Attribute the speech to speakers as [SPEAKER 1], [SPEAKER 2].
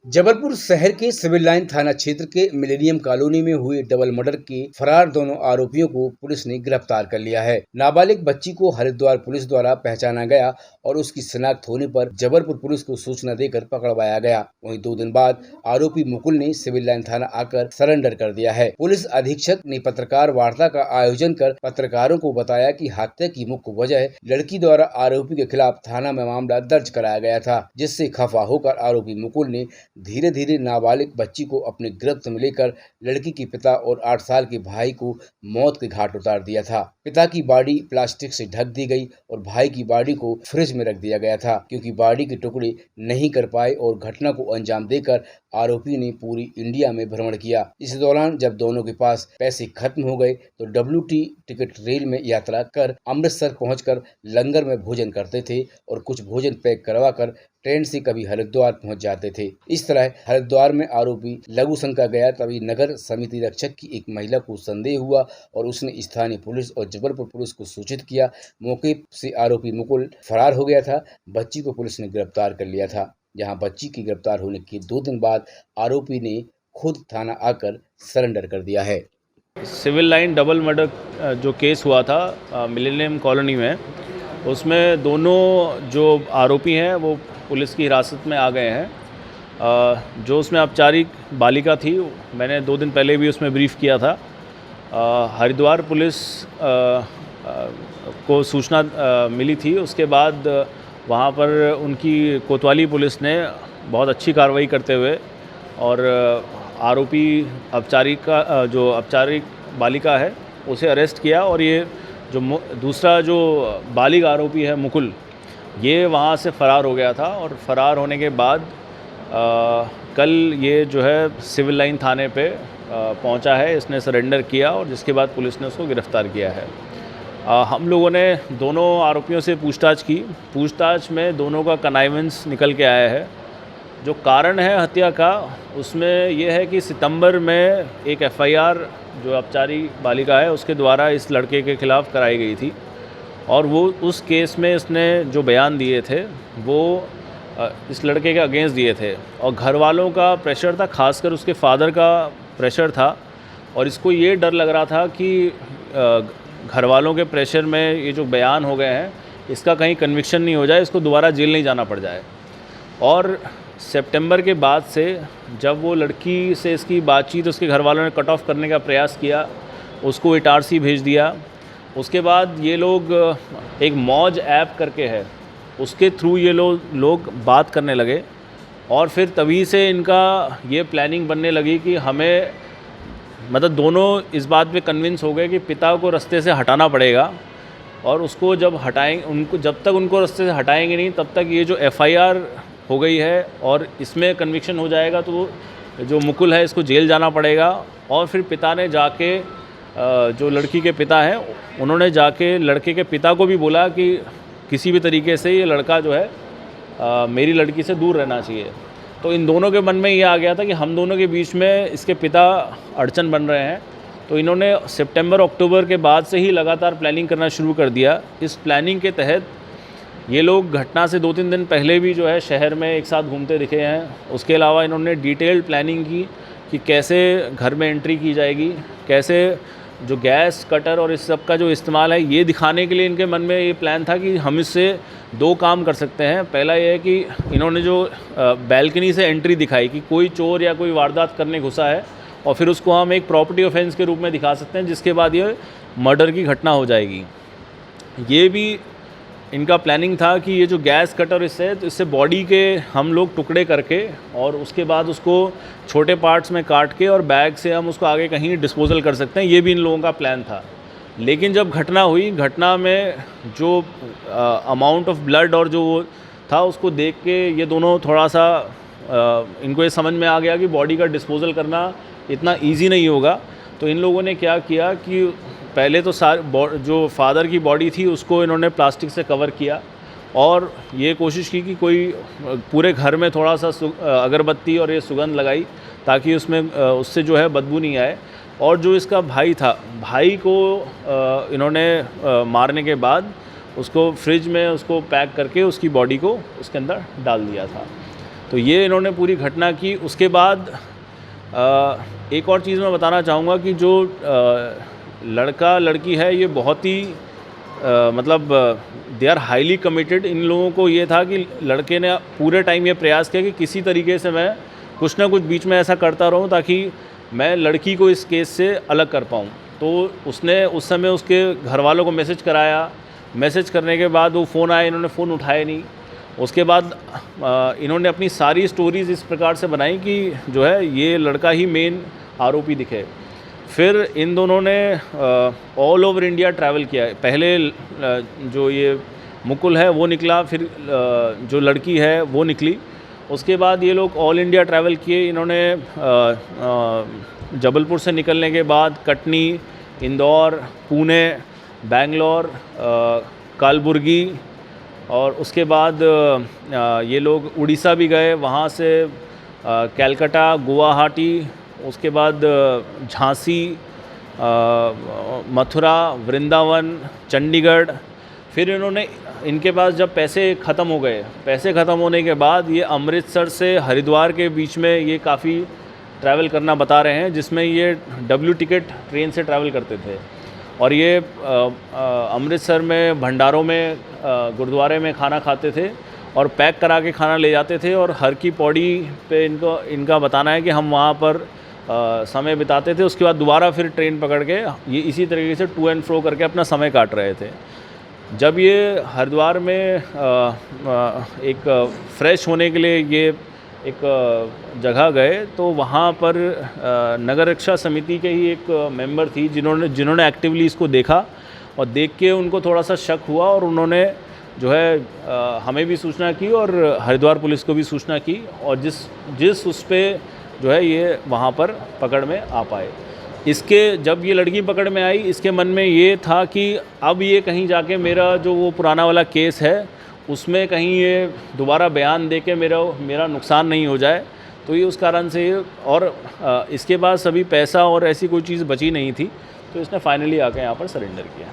[SPEAKER 1] जबलपुर शहर के civil line थाना क्षेत्र के मिलेनियम कॉलोनी में हुए डबल मर्डर के फरार दोनों आरोपियों को पुलिस ने गिरफ्तार कर लिया है। नाबालिग बच्ची को हरिद्वार पुलिस द्वारा पहचाना गया और उसकी शिनाख्त होने पर जबलपुर पुलिस को सूचना देकर पकड़वाया गया। वहीं 2 दिन बाद आरोपी मुकुल ने सिविल लाइन थाना आकर सरेंडर कर दिया है। पुलिस अधीक्षक ने पत्रकार वार्ता का आयोजन कर पत्रकारों को बताया कि हत्या की मुख्य वजह लड़की द्वारा आरोपी के खिलाफ थाना में मामला दर्ज कराया गया था, जिससे खफा होकर आरोपी मुकुल ने धीरे धीरे नाबालिग बच्ची को अपने गिरफ्त में लेकर लड़की के पिता और 8 साल के भाई को मौत के घाट उतार दिया था। पिता की बॉडी प्लास्टिक से ढक दी गई और भाई की बॉडी को फ्रिज में रख दिया गया था, क्योंकि बॉडी के टुकड़े नहीं कर पाए और घटना को अंजाम देकर आरोपी ने पूरी इंडिया में भ्रमण किया। इस दौरान जब दोनों के पास पैसे खत्म हो गए तो WT टिकट रेल में यात्रा कर अमृतसर पहुंचकर लंगर में भोजन करते थे और कुछ भोजन पैक करवा कर ट्रेन से कभी हरिद्वार पहुंच जाते थे। इस तरह हरिद्वार में आरोपी लघु शंका गया, तभी नगर समिति रक्षक की एक महिला को संदेह हुआ और उसने स्थानीय पुलिस और जबलपुर पुलिस को सूचित किया। मौके से आरोपी मुकुल फरार हो गया था। बच्ची को पुलिस ने गिरफ्तार कर लिया था। जहां बच्ची की गिरफ्तार होने के 2 दिन बाद आरोपी ने खुद थाना आकर सरेंडर कर दिया है।
[SPEAKER 2] सिविल लाइन डबल मर्डर जो केस हुआ था मिलेनियम कॉलोनी में, उसमें दोनों जो आरोपी हैं वो पुलिस की हिरासत में आ गए हैं। जो उसमें औपचारिक बालिका थी, मैंने 2 दिन पहले भी उसमें ब्रीफ किया था। हरिद्वार पुलिस को सूचना मिली थी। उसके बाद वहाँ पर उनकी कोतवाली पुलिस ने बहुत अच्छी कार्रवाई करते हुए और आरोपी जो औपचारिक बालिका है उसे अरेस्ट किया। और ये जो दूसरा जो बालिग आरोपी है मुकुल, ये वहाँ से फ़रार हो गया था और फ़रार होने के बाद कल ये जो है सिविल लाइन थाने पे पहुँचा है। इसने सरेंडर किया और जिसके बाद पुलिस ने उसको गिरफ़्तार किया है। हम लोगों ने दोनों आरोपियों से पूछताछ की। पूछताछ में दोनों का कनाइवेंस निकल के आया है। जो कारण है हत्या का, उसमें यह है कि सितंबर में एक FIR जो औपचारिक बालिका है उसके द्वारा इस लड़के के ख़िलाफ़ कराई गई थी और वो उस केस में इसने जो बयान दिए थे वो इस लड़के के अगेंस्ट दिए थे और घर वालों का प्रेशर था, खासकर उसके फादर का प्रेशर था। और इसको ये डर लग रहा था कि घर वालों के प्रेशर में ये जो बयान हो गए हैं इसका कहीं कन्विक्शन नहीं हो जाए, इसको दोबारा जेल नहीं जाना पड़ जाए। और सितंबर के बाद से जब वो लड़की से इसकी बातचीत उसके घर वालों ने कट ऑफ करने का प्रयास किया, उसको इटारसी भेज दिया। उसके बाद ये लोग एक मौज ऐप करके है, उसके थ्रू ये लोग बात करने लगे और फिर तभी से इनका ये प्लानिंग बनने लगी कि हमें मतलब दोनों इस बात पे कन्विंस हो गए कि पिता को रास्ते से हटाना पड़ेगा और उसको जब तक उनको रास्ते से हटाएंगे नहीं तब तक ये जो FIR हो गई है और इसमें कन्विक्शन हो जाएगा तो जो मुकुल है इसको जेल जाना पड़ेगा। और फिर पिता ने जाके जो लड़की के पिता हैं उन्होंने जाके लड़के के पिता को भी बोला कि किसी भी तरीके से ये लड़का जो है मेरी लड़की से दूर रहना चाहिए। तो इन दोनों के मन में ये आ गया था कि हम दोनों के बीच में इसके पिता अड़चन बन रहे हैं। तो इन्होंने सितंबर अक्टूबर के बाद से ही लगातार प्लानिंग करना शुरू कर दिया। इस प्लानिंग के तहत ये लोग घटना से 2-3 दिन पहले भी जो है शहर में एक साथ घूमते दिखे हैं। उसके अलावा इन्होंने डिटेल्ड प्लानिंग की कि कैसे घर में एंट्री की जाएगी, कैसे जो गैस कटर और इस सब का जो इस्तेमाल है, ये दिखाने के लिए इनके मन में ये प्लान था कि हम इससे 2 काम कर सकते हैं। पहला ये है कि इन्होंने जो बैल्कनी से एंट्री दिखाई कि कोई चोर या कोई वारदात करने घुसा है और फिर उसको हम एक प्रॉपर्टी ऑफेंस के रूप में दिखा सकते हैं, जिसके बाद ये मर्डर की घटना हो जाएगी। ये भी इनका प्लानिंग था कि ये जो गैस कटर इससे बॉडी के हम लोग टुकड़े करके और उसके बाद उसको छोटे पार्ट्स में काट के और बैग से हम उसको आगे कहीं डिस्पोजल कर सकते हैं। ये भी इन लोगों का प्लान था। लेकिन जब घटना हुई, घटना में जो अमाउंट ऑफ ब्लड और जो वो था उसको देख के ये दोनों थोड़ा सा इनको ये समझ में आ गया कि बॉडी का डिस्पोजल करना इतना ईजी नहीं होगा। तो इन लोगों ने क्या किया कि पहले तो जो फादर की बॉडी थी उसको इन्होंने प्लास्टिक से कवर किया और ये कोशिश की कि कोई पूरे घर में थोड़ा सा अगरबत्ती और ये सुगंध लगाई ताकि उससे जो है बदबू नहीं आए। और जो इसका भाई था, भाई को इन्होंने मारने के बाद उसको फ्रिज में उसको पैक करके उसकी बॉडी को उसके अंदर डाल दिया था। तो ये इन्होंने पूरी घटना की। उसके बाद एक और चीज़ मैं बताना चाहूँगा कि जो लड़का लड़की है ये बहुत ही मतलब दे आर हाईली कमिटेड। इन लोगों को ये था कि लड़के ने पूरे टाइम ये प्रयास किया कि किसी तरीके से मैं कुछ ना कुछ बीच में ऐसा करता रहूं ताकि मैं लड़की को इस केस से अलग कर पाऊं। तो उसने उस समय उसके घर वालों को मैसेज कराया। मैसेज करने के बाद वो फ़ोन आया, इन्होंने फ़ोन उठाया नहीं। उसके बाद इन्होंने अपनी सारी स्टोरीज़ इस प्रकार से बनाई कि जो है ये लड़का ही मेन आरोपी दिखे। फिर इन दोनों ने ऑल ओवर इंडिया ट्रैवल किया। पहले जो ये मुकुल है वो निकला, फिर जो लड़की है वो निकली। उसके बाद ये लोग ऑल इंडिया ट्रैवल किए। इन्होंने जबलपुर से निकलने के बाद कटनी, इंदौर, पुणे, बेंगलोर, कलबुर्गी और उसके बाद ये लोग उड़ीसा भी गए। वहाँ से कलकत्ता, गुवाहाटी, उसके बाद झांसी, मथुरा, वृंदावन, चंडीगढ़। फिर इन्होंने इनके पास जब पैसे ख़त्म हो गए, पैसे ख़त्म होने के बाद ये अमृतसर से हरिद्वार के बीच में ये काफ़ी ट्रैवल करना बता रहे हैं, जिसमें ये डब्ल्यू टिकट ट्रेन से ट्रैवल करते थे। और ये अमृतसर में भंडारों में गुरुद्वारे में खाना खाते थे और पैक करा के खाना ले जाते थे। और हर की पौड़ी पे इनका बताना है कि हम वहाँ पर समय बिताते थे। उसके बाद दोबारा फिर ट्रेन पकड़ के ये इसी तरीके से टू एंड फ्रो करके अपना समय काट रहे थे। जब ये हरिद्वार में एक फ़्रेश होने के लिए ये एक जगह गए तो वहाँ पर नगर रक्षा समिति के ही एक मेंबर थी जिन्होंने एक्टिवली इसको देखा और देख के उनको थोड़ा सा शक हुआ और उन्होंने जो है हमें भी सूचना की और हरिद्वार पुलिस को भी सूचना की। और जिस उस पर जो है ये वहाँ पर पकड़ में आ पाए। इसके जब ये लड़की पकड़ में आई, इसके मन में ये था कि अब ये कहीं जाके मेरा जो वो पुराना वाला केस है उसमें कहीं ये दोबारा बयान दे के मेरा नुकसान नहीं हो जाए। तो ये उस कारण से और इसके पास अभी पैसा और ऐसी कोई चीज़ बची नहीं थी, तो इसने फाइनली आके यहाँ पर सरेंडर किया।